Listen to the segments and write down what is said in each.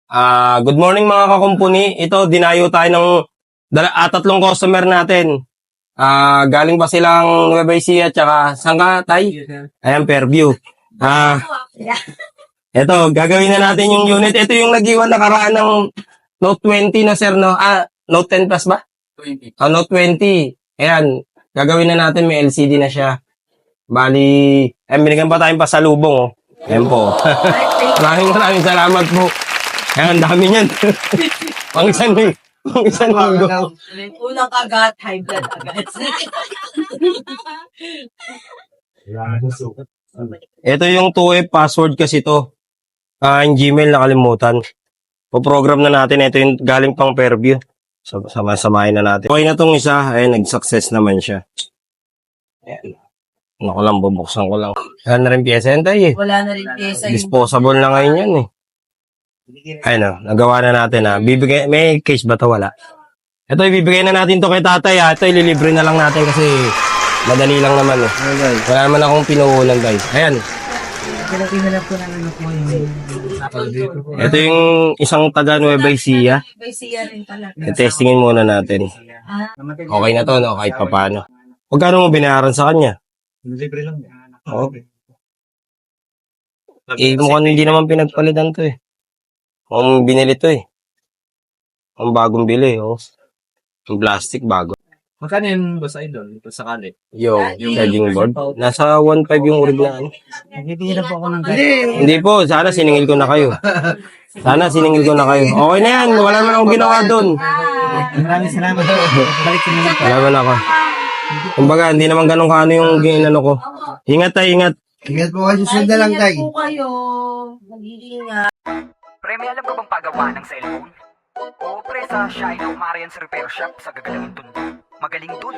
Good morning mga kakumpuni. Ito, dinayo tayo ng tatlong customer natin. Galing pa silang Nueva Ecija tsaka saan ka, Tay? Ayan, Fairview. Ito, gagawin na natin yung unit. Ito yung nag-iwan nakaraan ng Note 20 na sir, no? Note 10 Plus ba? 20. Note 20. Ayan, gagawin na natin. May LCD na siya. Bali, binigyan pa tayong pasalubong, oh. Ayan po. Maraming salamat po. Ayan, dami niyan. Pang isang linggo. Unang kagat, high blood agad. Ito yung 2FA password kasi to. Yung Gmail nakalimutan. Po-program na natin. Ito yung galing pang Fairview. So, samahin na natin. Okay na tong isa. Ayan, nag-success naman siya. Ayan. Ako lang, bubuksan ko lang. Wala na rin pyesa yan tayo eh. Wala na rin pyesa. Disposable na ngayon yan eh. Ayun o, nagawa na natin ha. May case ba to? Wala. Ito, ibibigay na natin to kay tatay ha. Ito, ililibre na lang natin kasi madali lang naman eh. Wala naman akong pinuunan guys. Ayan. Ito yung isang taga Nueva Ecija. Rin pala. Testingin muna natin. Okay na to, no? Kahit paano. Magkano mo binayaran sa kanya? Libre lang. Oo. Mukhang hindi naman pinagpalitan to eh. Mukhang binili to eh. Ang bagong bili, oh. Yung plastic, bago. Magkano yun ba sa idol? Ito sakali. Yung charging board. Nasa 1.5 yung urig na ano. Hindi na po ako ng Hindi po, sana siningil ko na kayo. Okay na yan, wala naman akong ginawa doon. Maraming salamat. Balik ko naman. Wala naman ako. Kumbaga, hindi naman ganun kaano yung ginano ko. Ingat tayo, ingat. Ingat po kayo, sunda lang tayo. Ingat po kayo. Mag-iingat. Pre, may alam ka bang pagawa ng cellphone? Oo pre, sa Shiloh Marian's Repair Shop sa gagalangin tundo. Magaling dun.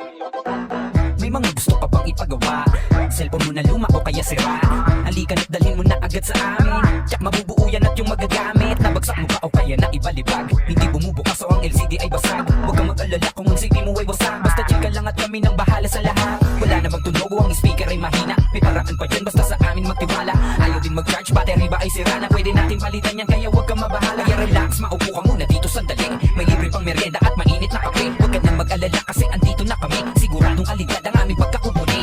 May mga gusto ka bang ipagawa? Cellphone mo na luma o kaya sira? Halika na't dalhin mo na agad sa amin. Tsak mabubuo yan at yung magagamit. Nabagsak mo ba o kaya na ibalibag? Hindi bumubukas o ang LCD ay basag. Huwag kang mag-alala kung ang CD mo ay wasak. Basta chill ka lang at kami nang bahala sa lahat. Wala namang tunog o ang speaker ay mahina. May paraan pa yan basta sa amin magtiwala. Ayaw din mag-charge, battery ba ay sira na? Pwede natin palitan yan kaya huwag kang mabahala. Kaya relax, maupo ka muna dito sandali. May libre pang merienda at mainit na kape. Huwag ka nang mag-alala kasi andito na kami. Siguradong kaligad ang aming pagkakubuni.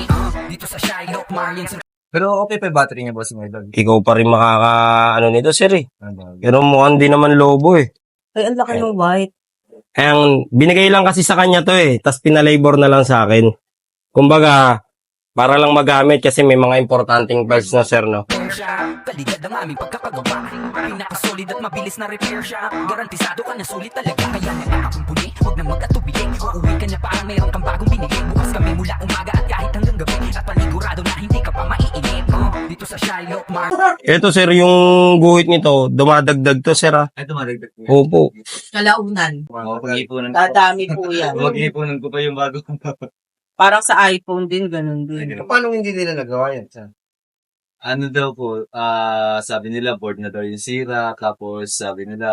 Dito sa Shiloh Marian's. Pero okay pa yung battery niya, boss, ng idol. Ikaw pa rin ano nito, sir eh. Pero mukhang di naman lobo eh. Ay, ang laki ng white. Ang binigay lang kasi sa kanya to eh. Tapos pinalabor na lang sa akin. Kumbaga, para lang magamit kasi may mga importanteng files na sir, no? Kalidad ang aming pagkakagawa. Pinakasolid at mabilis na repair siya. Garantisado ka na sulit talaga. Kaya nakakakumpuni, huwag na mag-atubili. Uuwi ka na parang mayroon kang bagong binili. Bukas kami mula umaga at kahit hanggang gabi. At panigurado na hindi ka pa maiinip. Dito sa Shiloh Ito sir, yung guhit nito, dumadagdag to sir ah. Ay, tumaragdag po. Opo. Kalaunan. Pag-iipunan ko. Dadami po yan. Pag-iipunan ko pa yung bago. Parang sa iPhone din, ganun din. Paano hindi nila nagawa yan? Ano daw po, sabi nila board na daw yung sira. Tapos sabi nila,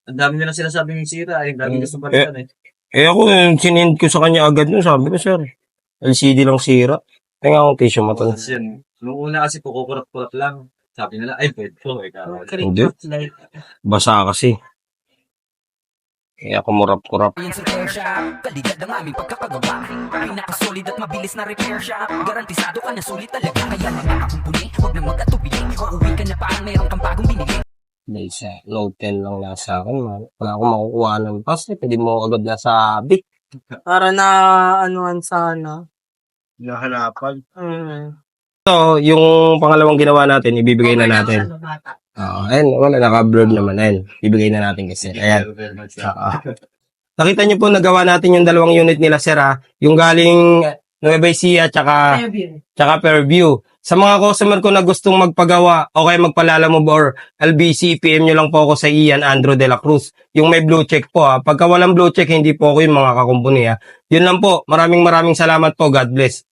ang dami nila sinasabing yung sira. Ang dami gusto palitan eh. Ako, sinend ko sa kanya agad nun, sabi ko sir, LCD lang sira. Kaya nga akong tissue mata. Tapos yun, nung una kasi po kukurap-kurap lang. Sabi nila, ay pwede po. Hindi. Basa kasi. Kaya kumurap-kurap. Marian's Repair Shop. Kalidad ang aming pagkakagawa. Pinakasolid at mabilis na repair siya. Garantisado ka na sulit talaga. Kaya nakakakumpuni, huwag na mag-atubili. Uuwi ka na parang mayroon kang bagong binili. Dahil sa Note 10 lang nasa akin, man. Wala akong makukuha ng pass eh. Pwede mo agad na sa Bic. Para na anuhan sana. Nahanapan. So, yung pangalawang ginawa natin, ibibigay na natin. Ayan, wala, naka-blurred naman. Ayan, ibigay na natin kasi. Ayan. Nakita niyo po, nagawa natin yung dalawang unit nila, sir, ha? Yung galing Nueva Ecija, tsaka Fairview. Sa mga customer ko na gustong magpagawa o kaya magpalalamove or LBC, PM nyo lang po ako sa Ian Andrew de la Cruz. Yung may blue check po, ha? Pagka walang blue check, hindi po ako yung mga kakumpuni, ha? Yun lang po. Maraming salamat po. God bless.